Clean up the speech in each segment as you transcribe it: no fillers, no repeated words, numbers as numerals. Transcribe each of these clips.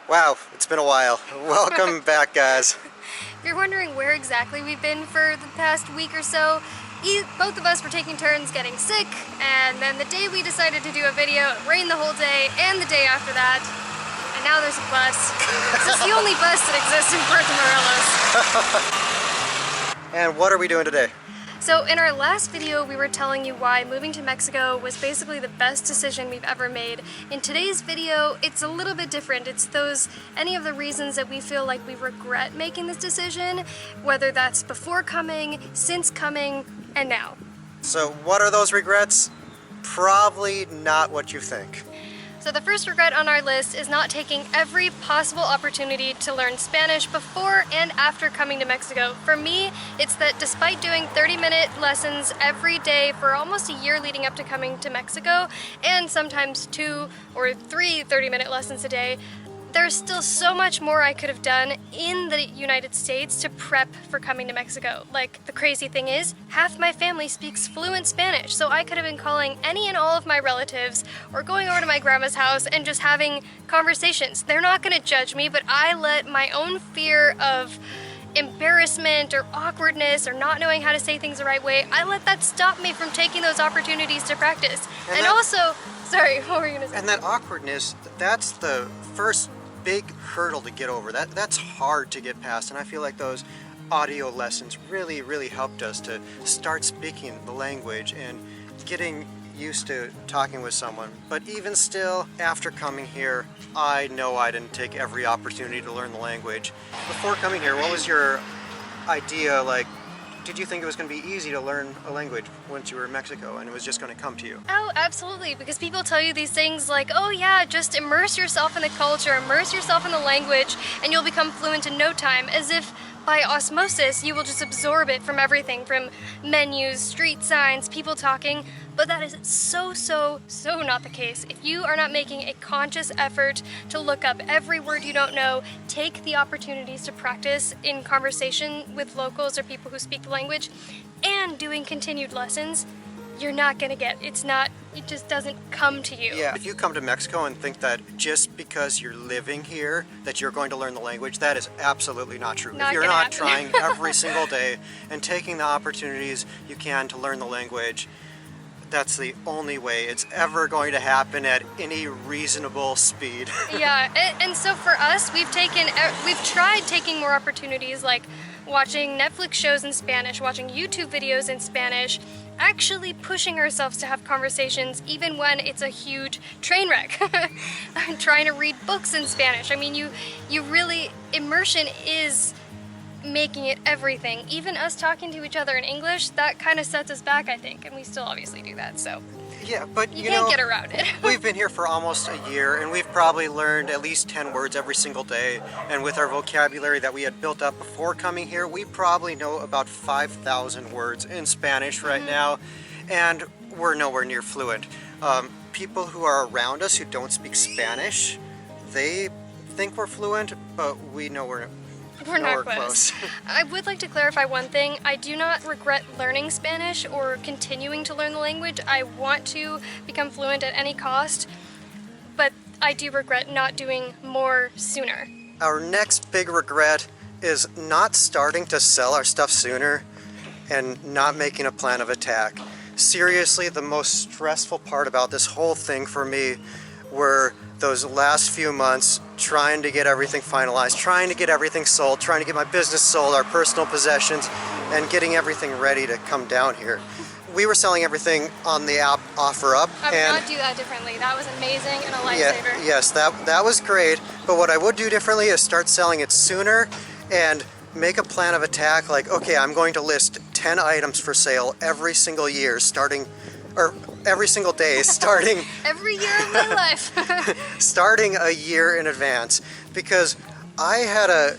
Wow, it's been a while. Welcome back, guys. If you're wondering where exactly we've been for the past week or so, both of us were taking turns getting sick, and then the day we decided to do a video, it rained the whole day, and the day after that, and now there's a bus. This is the only bus that exists in Puerto Morelos. And what are we doing today? So in our last video, we were telling you why moving to Mexico was basically the best decision we've ever made. In today's video, it's a little bit different. It's any of the reasons that we feel like we regret making this decision, whether that's before coming, since coming, and now. So what are those regrets? Probably not what you think. So the first regret on our list is not taking every possible opportunity to learn Spanish before and after coming to Mexico. For me, it's that despite doing 30-minute lessons every day for almost a year leading up to coming to Mexico, and sometimes 2 or 3 30-minute lessons a day, there's still so much more I could have done in the United States to prep for coming to Mexico. Like, the crazy thing is, half my family speaks fluent Spanish, so I could have been calling any and all of my relatives or going over to my grandma's house and just having conversations. They're not gonna judge me, but I let my own fear of embarrassment or awkwardness or not knowing how to say things the right way, I let that stop me from taking those opportunities to practice. And also, sorry, what were you gonna say? And that awkwardness, that's the first big hurdle to get over. That's hard to get past, and I feel like those audio lessons really helped us to start speaking the language and getting used to talking with someone. But even still, after coming here, I know I didn't take every opportunity to learn the language. Before coming here, what was your idea? Like, did you think it was going to be easy to learn a language once you were in Mexico and it was just going to come to you? Oh, absolutely, because people tell you these things like, oh yeah, just immerse yourself in the culture, immerse yourself in the language, and you'll become fluent in no time, as if by osmosis you will just absorb it from everything, from menus, street signs, people talking. But that is so not the case. If you are not making a conscious effort to look up every word you don't know, take the opportunities to practice in conversation with locals or people who speak the language, and doing continued lessons, you're not gonna get it. It just doesn't come to you. Yeah, if you come to Mexico and think that just because you're living here that you're going to learn the language, that is absolutely not true. If you're not trying every single day and taking the opportunities you can to learn the language, that's the only way it's ever going to happen at any reasonable speed. Yeah, and so for us, we've tried taking more opportunities, like watching Netflix shows in Spanish, watching YouTube videos in Spanish, actually pushing ourselves to have conversations even when it's a huge train wreck. Trying to read books in Spanish. I mean, you really, immersion is making it everything. Even us talking to each other in English, that kind of sets us back, I think, and we still obviously do that, so. Yeah, but you can't get around it. We've been here for almost a year, and we've probably learned at least 10 words every single day, and with our vocabulary that we had built up before coming here, we probably know about 5,000 words in Spanish right now, and we're nowhere near fluent. People who are around us who don't speak Spanish, they think we're fluent, but we know we're not close. I would like to clarify one thing. I do not regret learning Spanish or continuing to learn the language. I want to become fluent at any cost, but I do regret not doing more sooner. Our next big regret is not starting to sell our stuff sooner and not making a plan of attack. Seriously, the most stressful part about this whole thing for me were those last few months trying to get everything finalized, trying to get everything sold, trying to get my business sold, our personal possessions, and getting everything ready to come down here. We were selling everything on the app OfferUp. I would not do that differently. That was amazing and a lifesaver. Yes, that was great. But what I would do differently is start selling it sooner and make a plan of attack. Like, okay, I'm going to list 10 items for sale every single year, every single day, starting every year of my life. Starting a year in advance, because I had a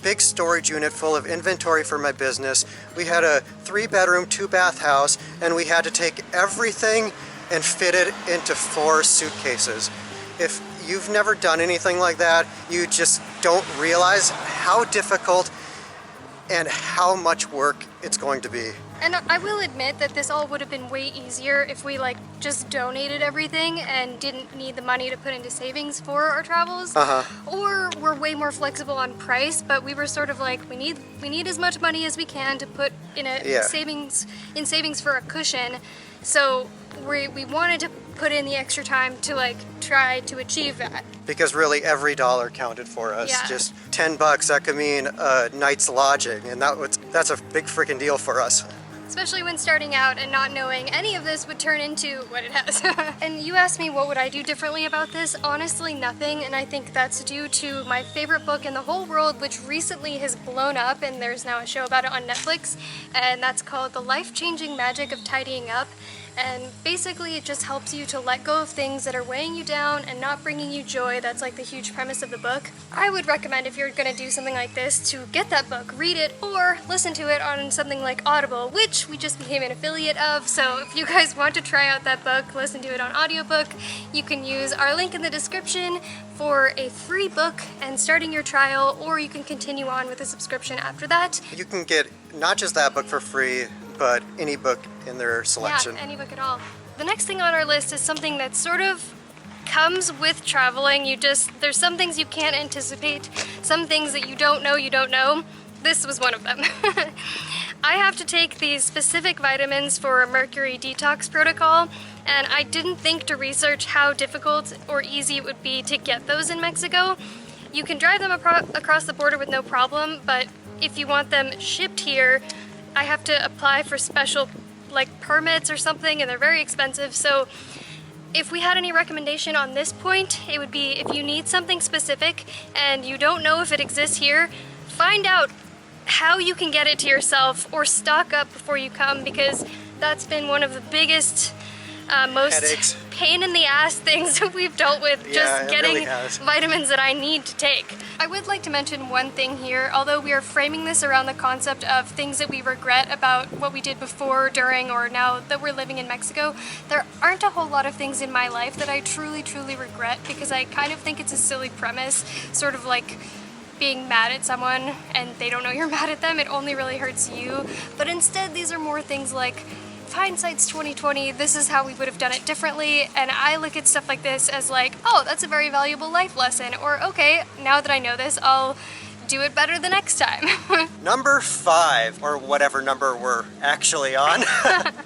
big storage unit full of inventory for my business. We had a 3-bedroom, 2-bath house, and we had to take everything and fit it into 4 suitcases. If you've never done anything like that, you just don't realize how difficult and how much work it's going to be. And I will admit that this all would have been way easier if we just donated everything and didn't need the money to put into savings for our travels. Or way more flexible on price, but we were sort of like, we need as much money as we can to put in a savings for a cushion. So we wanted to put in the extra time to like try to achieve that. Because really every dollar counted for us. Yeah. Just $10, that could mean a night's lodging, and that's a big freaking deal for us. Especially when starting out and not knowing any of this would turn into what it has. And you asked me what would I do differently about this? Honestly, nothing, and I think that's due to my favorite book in the whole world, which recently has blown up, and there's now a show about it on Netflix, and that's called The Life-Changing Magic of Tidying Up. And basically it just helps you to let go of things that are weighing you down and not bringing you joy. That's like the huge premise of the book. I would recommend, if you're gonna do something like this, to get that book, read it, or listen to it on something like Audible, which we just became an affiliate of. So if you guys want to try out that book, listen to it on audiobook, you can use our link in the description for a free book and starting your trial, or you can continue on with a subscription after that. You can get not just that book for free, but any book in their selection. Yeah, any book at all. The next thing on our list is something that sort of comes with traveling. There's some things you can't anticipate, some things that you don't know. This was one of them. I have to take these specific vitamins for a mercury detox protocol, and I didn't think to research how difficult or easy it would be to get those in Mexico. You can drive them across the border with no problem, but if you want them shipped here, I have to apply for special like permits or something, and they're very expensive. So if we had any recommendation on this point, it would be, if you need something specific and you don't know if it exists here, find out how you can get it to yourself or stock up before you come, because that's been one of the biggest most headaches, pain in the ass things that we've dealt with, just getting really vitamins that I need to take. I would like to mention one thing here. Although we are framing this around the concept of things that we regret about what we did before, during, or now that we're living in Mexico, there aren't a whole lot of things in my life that I truly regret, because I kind of think it's a silly premise, sort of like being mad at someone and they don't know you're mad at them. It only really hurts you. But instead, these are more things like, hindsight's 2020, this is how we would have done it differently, and I look at stuff like this as like, oh, that's a very valuable life lesson, or okay, now that I know this, I'll do it better the next time. Number 5, or whatever number we're actually on,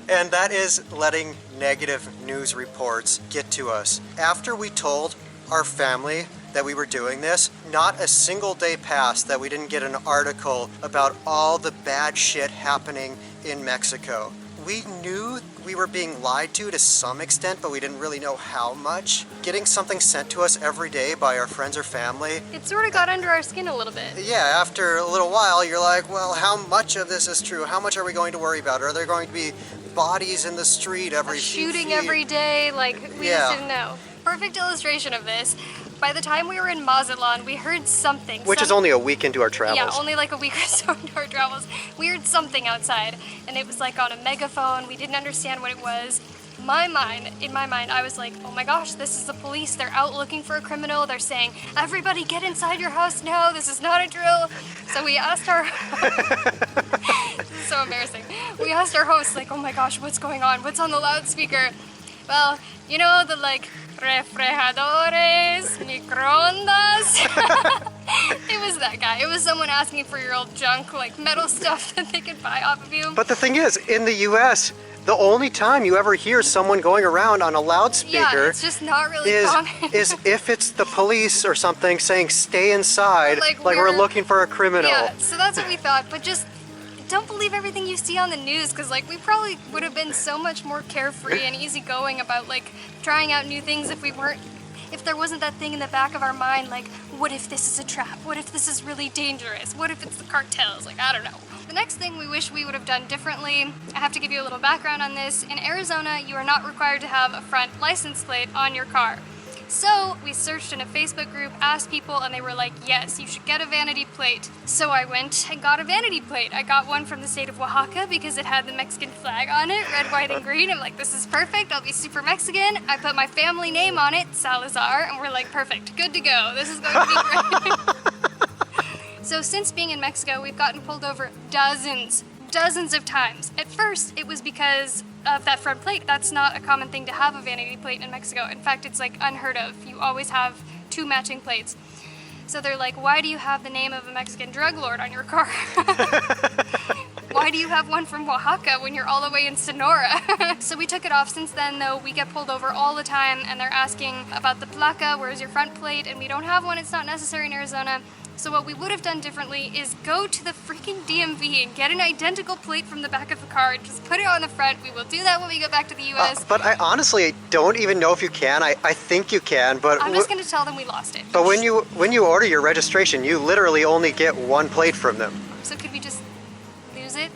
and that is letting negative news reports get to us. After we told our family that we were doing this, not a single day passed that we didn't get an article about all the bad shit happening in Mexico. We knew we were being lied to some extent, but we didn't really know how much. Getting something sent to us every day by our friends or family, it sort of got under our skin a little bit. Yeah, after a little while, you're like, well, how much of this is true? How much are we going to worry about? Are there going to be bodies in the street every few shooting feet? every day? Like, we just didn't know. Perfect illustration of this. By the time we were in Mazatlan, we heard something. Which is only a week into our travels. Yeah, only like a week or so into our travels. We heard something outside, and it was like on a megaphone. We didn't understand what it was. In my mind, I was like, oh my gosh, this is the police. They're out looking for a criminal. They're saying, everybody get inside your house now. This is not a drill. So we asked our... This is so embarrassing. We asked our host, like, oh my gosh, what's going on? What's on the loudspeaker? Well, you know, the like, refrigeradores, microondas. It was that guy. It was someone asking for your old junk, like metal stuff that they could buy off of you. But the thing is, in the US, the only time you ever hear someone going around on a loudspeaker it's just not really common. is if it's the police or something saying stay inside, like we're looking for a criminal. Yeah, so that's what we thought, but just don't believe everything you see on the news, because like we probably would have been so much more carefree and easygoing about like trying out new things if there wasn't that thing in the back of our mind, like, what if this is a trap? What if this is really dangerous? What if it's the cartels? Like, I don't know. The next thing we wish we would have done differently, I have to give you a little background on this. In Arizona, you are not required to have a front license plate on your car. So we searched in a Facebook group, asked people, and they were like, yes, you should get a vanity plate. So I went and got a vanity plate. I got one from the state of Oaxaca because it had the Mexican flag on it, red, white, and green. I'm like, this is perfect. I'll be super Mexican. I put my family name on it, Salazar, and we're like, perfect, good to go. This is going to be great. So since being in Mexico, we've gotten pulled over dozens of times. At first, it was because of that front plate. That's not a common thing to have a vanity plate in Mexico. In fact, it's like unheard of. You always have two matching plates. So they're like, why do you have the name of a Mexican drug lord on your car? Why do you have one from Oaxaca when you're all the way in Sonora? So we took it off. Since then, though, we get pulled over all the time, and they're asking about the placa, where's your front plate? And we don't have one, it's not necessary in Arizona. So what we would have done differently is go to the freaking DMV and get an identical plate from the back of the car and just put it on the front. We will do that when we go back to the US. But I honestly don't even know if you can. I think you can, but I'm just going to tell them we lost it. But when you order your registration, you literally only get one plate from them. So could we just lose it?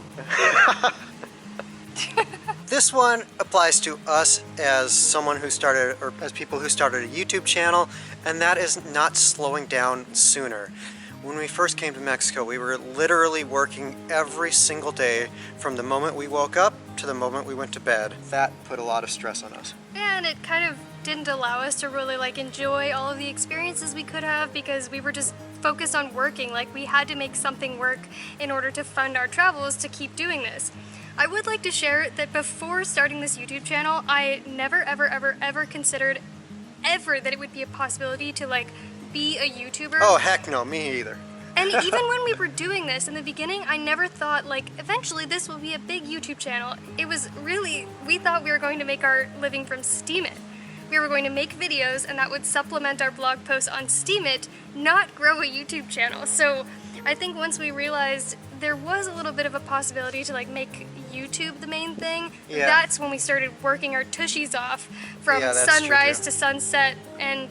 This one applies to us as someone who started, or as people who started a YouTube channel, and that is not slowing down sooner. When we first came to Mexico, we were literally working every single day from the moment we woke up to the moment we went to bed. That put a lot of stress on us. And it kind of didn't allow us to really enjoy all of the experiences we could have because we were just focused on working. We had to make something work in order to fund our travels to keep doing this. I would like to share that before starting this YouTube channel, I never ever considered ever that it would be a possibility to be a YouTuber. Oh heck no, me either. And even when we were doing this in the beginning, I never thought eventually this will be a big YouTube channel. It was really, we thought we were going to make our living from Steemit. We were going to make videos and that would supplement our blog posts on Steemit, not grow a YouTube channel. So I think once we realized there was a little bit of a possibility to make YouTube the main thing, that's when we started working our tushies off from sunrise to sunset and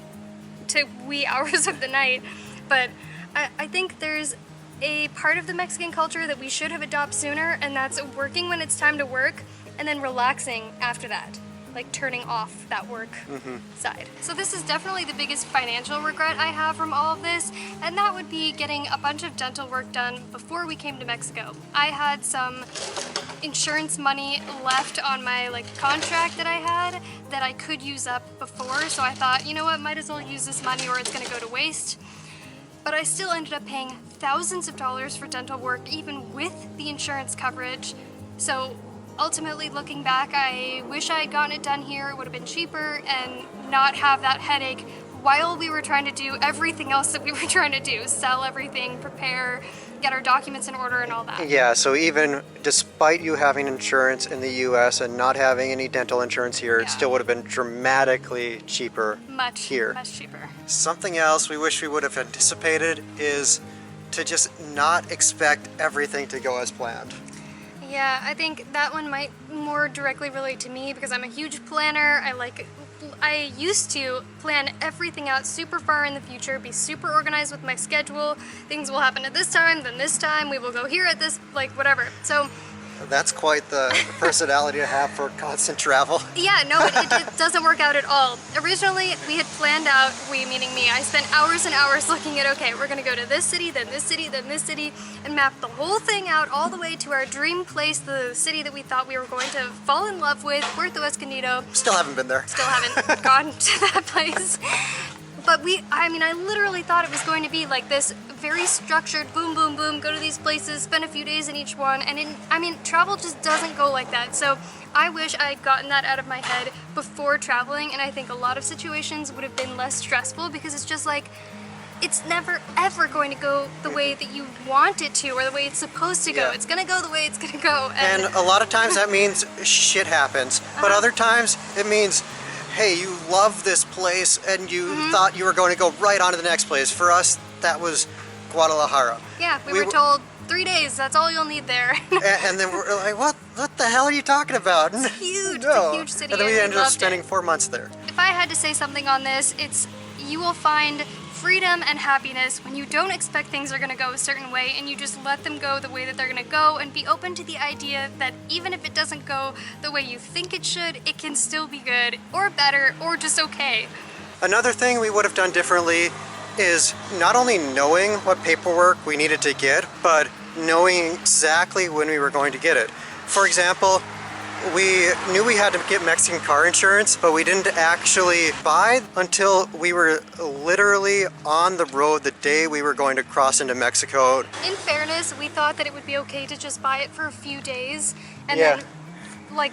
to wee hours of the night. But I think there's a part of the Mexican culture that we should have adopted sooner, and that's working when it's time to work and then relaxing after that. Turning off that work side. So this is definitely the biggest financial regret I have from all of this, and that would be getting a bunch of dental work done before we came to Mexico. I had some insurance money left on my contract that I had that I could use up before, so I thought, you know what, might as well use this money or it's gonna go to waste. But I still ended up paying thousands of dollars for dental work even with the insurance coverage. So ultimately, looking back, I wish I had gotten it done here. It would have been cheaper and not have that headache while we were trying to do everything else that we were trying to do. Sell everything, prepare, get our documents in order and all that. Yeah, so even despite you having insurance in the US and not having any dental insurance here, it still would have been dramatically cheaper here. Much cheaper. Something else we wish we would have anticipated is to just not expect everything to go as planned. Yeah, I think that one might more directly relate to me because I'm a huge planner. I used to plan everything out super far in the future, be super organized with my schedule. Things will happen at this time, then this time, we will go here at this, whatever. So that's quite the personality to have for constant travel. Yeah, no, it doesn't work out at all. Originally, we had planned out, we meaning me, I spent hours and hours looking at, okay, we're gonna go to this city, then this city, then this city, and map the whole thing out all the way to our dream place, the city that we thought we were going to fall in love with, Puerto Escondido. Still haven't been there. Still haven't gone to that place. But I literally thought it was going to be this very structured, boom, boom, boom, go to these places, spend a few days in each one, and travel just doesn't go like that. So I wish I had gotten that out of my head before traveling, and I think a lot of situations would have been less stressful because it's just it's never ever going to go the way that you want it to or the way it's supposed to go. Yeah. It's gonna go the way it's gonna go. And a lot of times that means shit happens, but other times it means, hey, you love this place and you thought you were going to go right on to the next place. For us, that was Guadalajara. Yeah, we were told 3 days, that's all you'll need there. and then we're like, what the hell are you talking about? It's huge, it's a huge city. And then we ended up spending 4 months there. If I had to say something on this, it's you will find freedom and happiness when you don't expect things are going to go a certain way and you just let them go the way that they're going to go and be open to the idea that even if it doesn't go the way you think it should, it can still be good or better or just okay. Another thing we would have done differently is not only knowing what paperwork we needed to get, but knowing exactly when we were going to get it. For example, we knew we had to get Mexican car insurance, but we didn't actually buy until we were literally on the road the day we were going to cross into Mexico. In fairness, we thought that it would be okay to just buy it for a few days and then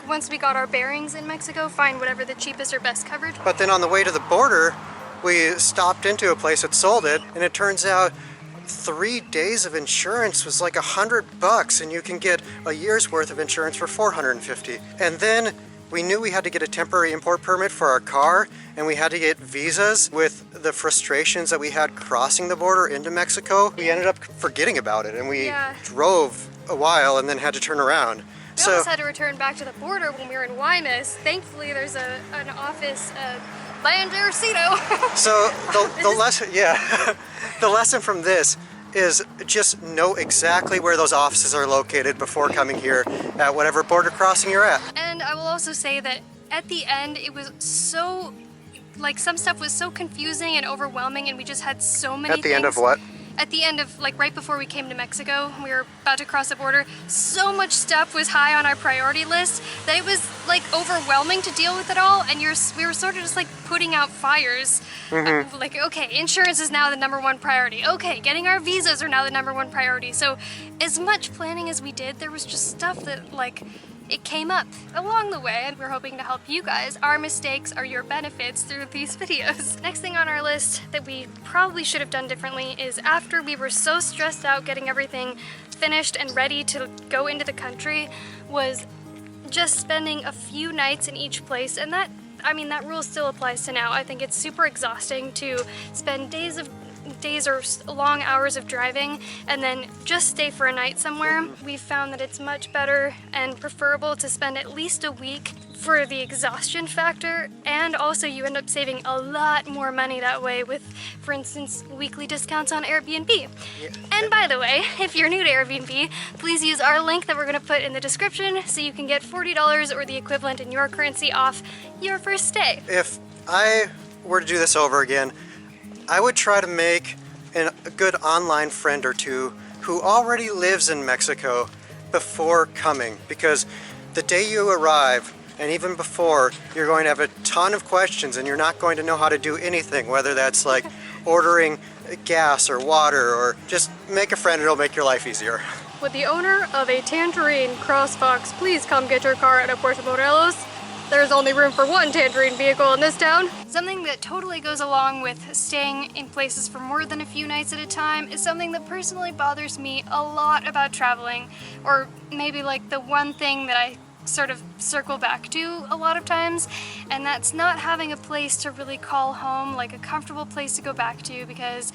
once we got our bearings in Mexico, find whatever the cheapest or best coverage. But then on the way to the border, we stopped into a place that sold it, and it turns out 3 days of insurance was like $100, and you can get a year's worth of insurance for $450. And then we knew we had to get a temporary import permit for our car, and we had to get visas. With the frustrations that we had crossing the border into Mexico, we ended up forgetting about it, and we drove a while and then had to turn around. We almost had to return back to the border when we were in Guaymas. Thankfully, there's an office land Rosito. So the lesson, the lesson from this is just know exactly where those offices are located before coming here at whatever border crossing you're at. And I will also say that at the end, it was so, like, some stuff was so confusing and overwhelming, and we just had so many things. At the end of what? At the end of, like, right before we came to Mexico, we were about to cross the border, so much stuff was high on our priority list that it was, like, overwhelming to deal with it all, and we were sort of just, like, putting out fires. Like, okay, insurance is now the #1 priority. Okay, getting our visas are now the #1 priority. So, as much planning as we did, there was just stuff that, like, it came up along the way, and we're hoping to help you guys. Our mistakes are your benefits through these videos. Next thing on our list that we probably should have done differently is, after we were so stressed out getting everything finished and ready to go into the country, was just spending a few nights in each place. And that, I mean, that rule still applies to now. I think it's super exhausting to spend days or long hours of driving and then just stay for a night somewhere. We've found that it's much better and preferable to spend at least a week for the exhaustion factor, and also you end up saving a lot more money that way with, for instance, weekly discounts on Airbnb. Yeah. And by the way, if you're new to Airbnb, please use our link that we're going to put in the description so you can get $40 or the equivalent in your currency off your first stay. If I were to do this over again, I would try to make a good online friend or two who already lives in Mexico before coming, because the day you arrive and even before, you're going to have a ton of questions and you're not going to know how to do anything, whether that's like ordering gas or water, or just make a friend and it'll make your life easier. Would the owner of a Tangerine CrossFox please come get your car at a Puerto Morelos? There's only room for one Tangerine vehicle in this town. Something that totally goes along with staying in places for more than a few nights at a time is something that personally bothers me a lot about traveling, or maybe like the one thing that I sort of circle back to a lot of times, and that's not having a place to really call home, like a comfortable place to go back to, because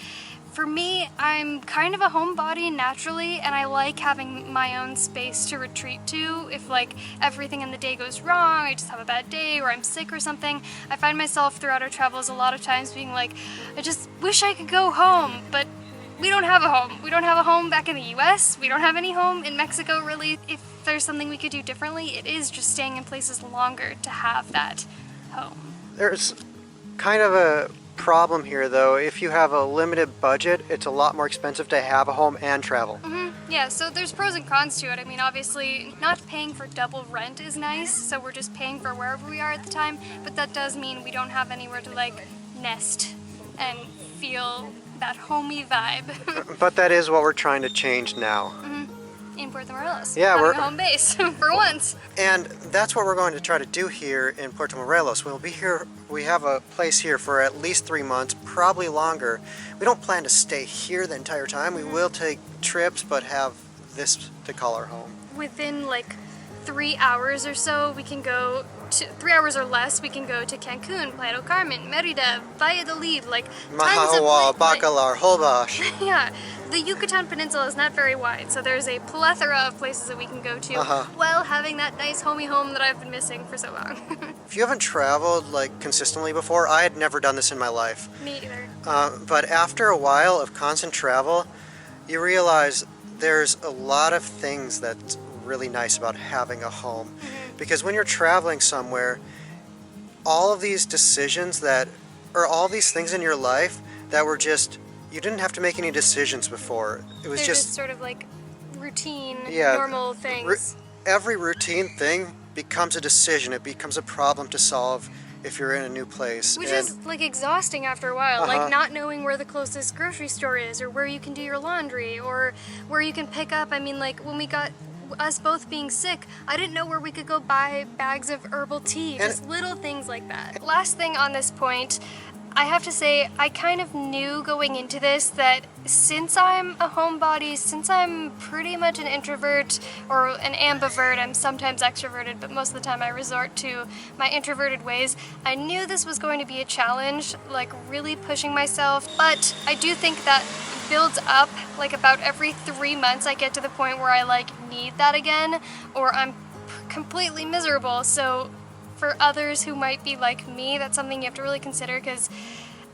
for me, I'm kind of a homebody naturally, and I like having my own space to retreat to. If like everything in the day goes wrong, I just have a bad day, or I'm sick or something, I find myself throughout our travels a lot of times being like, I just wish I could go home, but we don't have a home. We don't have a home back in the US. We don't have any home in Mexico, really. If there's something we could do differently, it is just staying in places longer to have that home. There's kind of a problem here though. If you have a limited budget, it's a lot more expensive to have a home and travel. Yeah, so there's pros and cons to it. I mean, obviously, not paying for double rent is nice, so we're just paying for wherever we are at the time, but that does mean we don't have anywhere to like nest and feel that homey vibe. But that is what we're trying to change now. In Puerto Morelos. Yeah, having we're a home base for once. And that's what we're going to try to do here in Puerto Morelos. We'll be here, we have a place here for at least 3 months, probably longer. We don't plan to stay here the entire time. We will take trips, but have this to call our home. Within like 3 hours or so, we can go to 3 hours or less. We can go to Cancun, Playa del Carmen, Merida, Valladolid, like Mahahual, Bacalar, Holbox. Yeah, the Yucatan Peninsula is not very wide, so there's a plethora of places that we can go to while having that nice homey home that I've been missing for so long. If you haven't traveled like consistently before, I had never done this in my life. Me either. But after a while of constant travel, you realize there's a lot of things that's really nice about having a home. Because when you're traveling somewhere, all of these decisions that, or all these things in your life that were just, you didn't have to make any decisions before. It was They're just sort of like routine, yeah, normal things. Every routine thing becomes a decision. It becomes a problem to solve if you're in a new place. Which is like exhausting after a while, like not knowing where the closest grocery store is, or where you can do your laundry, or where you can pick up. I mean, like when we got us both being sick, I didn't know where we could go buy bags of herbal tea, just little things like that. Last thing on this point, I have to say, I kind of knew going into this that since I'm a homebody, since I'm pretty much an introvert or an ambivert, I'm sometimes extroverted, but most of the time I resort to my introverted ways, I knew this was going to be a challenge, like really pushing myself. But I do think that builds up, like about every 3 months I get to the point where I like need that again, or I'm completely miserable. So for others who might be like me, that's something you have to really consider, because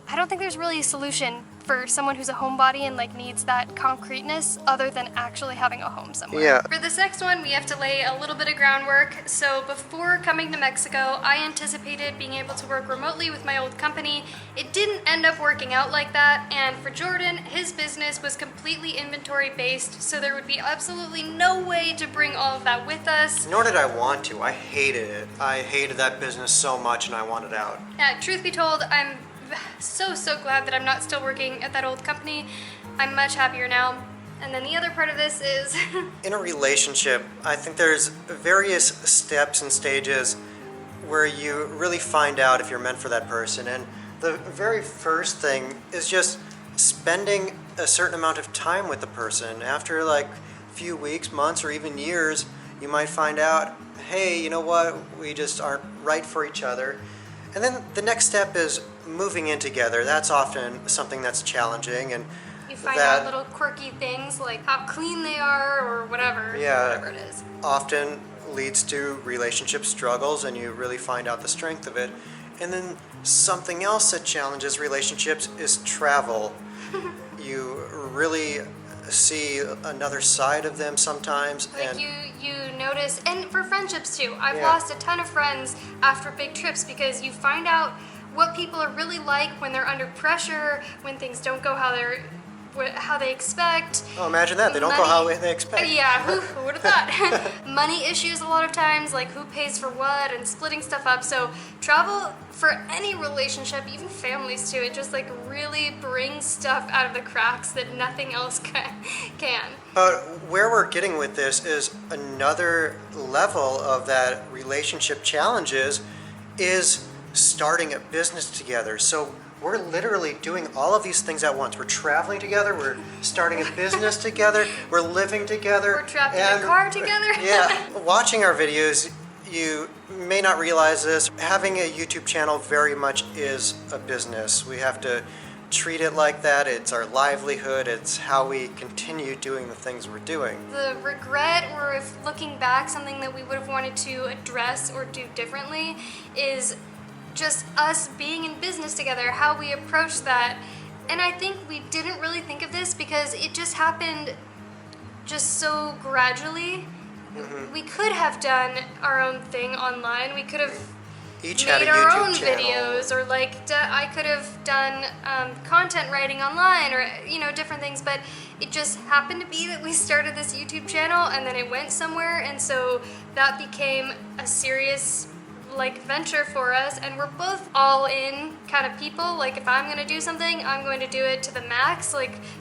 I don't think there's really a solution for someone who's a homebody and like needs that concreteness other than actually having a home somewhere. Yeah. For this next one, we have to lay a little bit of groundwork. So before coming to Mexico, I anticipated being able to work remotely with my old company. It didn't end up working out like that, and for Jordan, his business was completely inventory based, so there would be absolutely no way to bring all of that with us. Nor did I want to. I hated it. I hated that business so much, and I wanted out. Yeah, truth be told, I'm so glad that I'm not still working at that old company. I'm much happier now. And then the other part of this is In a relationship, I think there's various steps and stages where you really find out if you're meant for that person. And the very first thing is just spending a certain amount of time with the person. After like a few weeks, months, or even years, you might find out, hey, you know what, we just aren't right for each other. And then the next step is moving in together. That's often something that's challenging, and you find out little quirky things like how clean they are or whatever. Yeah, whatever it is. Often leads to relationship struggles, and you really find out the strength of it. And then something else that challenges relationships is travel. You really see another side of them sometimes. Like and you notice, and for friendships too. I've Yeah. lost a ton of friends after big trips because you find out what people are really like when they're under pressure, when things don't go how they expect. oh, imagine that. They don't go how they expect. Yeah, who would have thought? Money issues a lot of times, like who pays for what and splitting stuff up. So travel for any relationship, even families too, it just like really brings stuff out of the cracks that nothing else can. But where we're getting with this is another level of that relationship challenges is starting a business together. So we're literally doing all of these things at once. We're traveling together, we're starting a business together, we're living together. We're trapped in a car together. Yeah, watching our videos, you may not realize this. Having a YouTube channel very much is a business. We have to treat it like that. It's our livelihood. It's how we continue doing the things we're doing. The regret, or if looking back, something that we would have wanted to address or do differently is just us being in business together, how we approach that. And I think we didn't really think of this because it just happened just so gradually. Mm-hmm. We could have done our own thing online. We could have Each made had a our YouTube own channel. videos, or like I could have done content writing online, or different things. But it just happened to be that we started this YouTube channel, and then it went somewhere, and so that became a serious venture for us. And we're both all in kind of people. Like if I'm gonna do something, I'm going to do it to the max,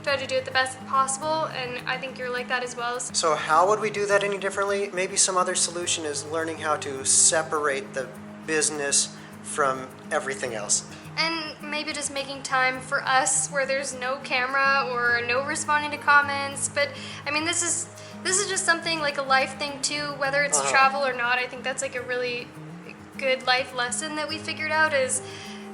try to do it the best possible, and I think you're like that as well. So how would we do that any differently? Maybe some other solution is learning how to separate the business from everything else. And maybe just making time for us where there's no camera or no responding to comments. But I mean, this is just something like a life thing too, whether it's travel or not. I think that's like a really good life lesson that we figured out is,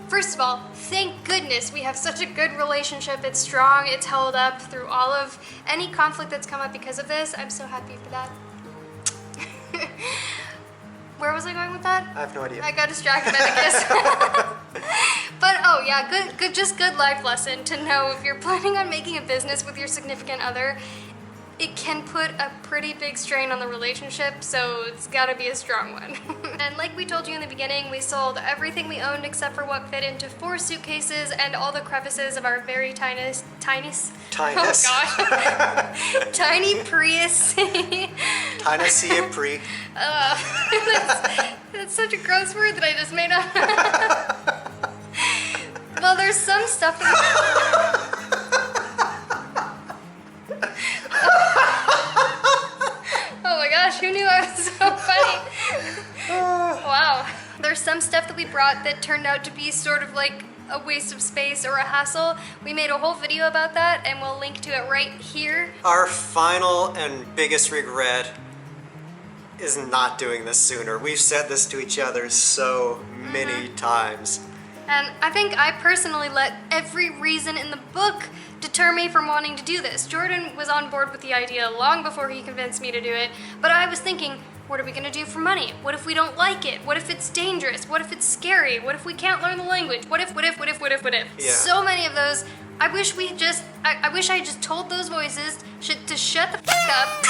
first of all, thank goodness we have such a good relationship. It's strong, it's held up through all of any conflict that's come up because of this. I'm so happy for that. Where was I going with that? I have no idea. I got distracted by the kiss. But oh yeah, good life lesson to know if you're planning on making a business with your significant other. It can put a pretty big strain on the relationship, so it's gotta be a strong one. And like we told you in the beginning, we sold everything we owned except for what fit into 4 suitcases and all the crevices of our very tiny Tinus. Oh gosh. Tiny Prius. Tiny Pri. That's such a gross word that I just made up. Well, there's some stuff that Oh my gosh, who knew I was so funny? Wow. There's some stuff that we brought that turned out to be sort of like a waste of space or a hassle. We made a whole video about that and we'll link to it right here. Our final and biggest regret is not doing this sooner. We've said this to each other so many times. And I think I personally let every reason in the book deter me from wanting to do this. Jordan was on board with the idea long before he convinced me to do it, but I was thinking, what are we gonna do for money? What if we don't like it? What if it's dangerous? What if it's scary? What if we can't learn the language? What if? Yeah. So many of those. I wish I just told those voices to shut the fuck up.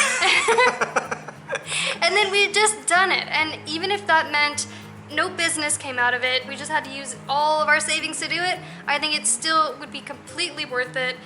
And then we had just done it. And even if that meant no business came out of it, we just had to use all of our savings to do it, I think it still would be completely worth it.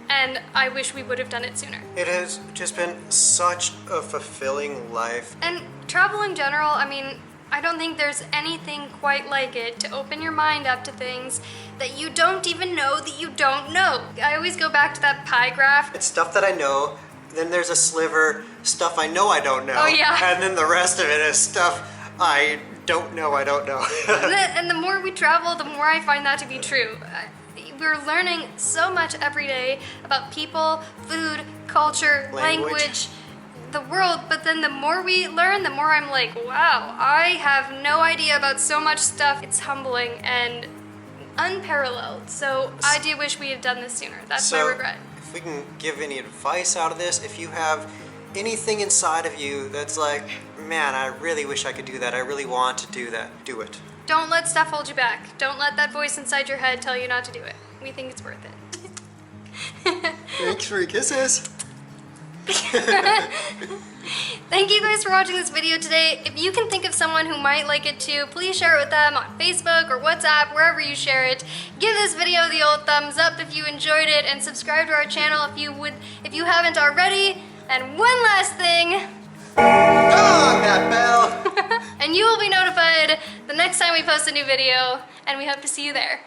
And I wish we would have done it sooner. It has just been such a fulfilling life. And travel in general, I mean, I don't think there's anything quite like it to open your mind up to things that you don't even know that you don't know. I always go back to that pie graph. It's stuff that I know, then there's a sliver, stuff I know I don't know. Oh, yeah. And then the rest of it is stuff I don't know I don't know. And the more we travel, the more I find that to be true. We're learning so much every day about people, food, culture, language, the world, but then the more we learn, the more I'm like, wow, I have no idea about so much stuff. It's humbling and unparalleled. So I do wish we had done this sooner. That's my regret. If we can give any advice out of this, if you have anything inside of you that's like, man, I really wish I could do that, I really want to do that, do it. Don't let stuff hold you back. Don't let that voice inside your head tell you not to do it. We think it's worth it. Thanks for your kisses. Thank you guys for watching this video today. If you can think of someone who might like it too, please share it with them on Facebook or WhatsApp, wherever you share it. Give this video the old thumbs up if you enjoyed it, and subscribe to our channel if you haven't already. And one last thing. Dong that bell! And you will be notified the next time we post a new video, and we hope to see you there.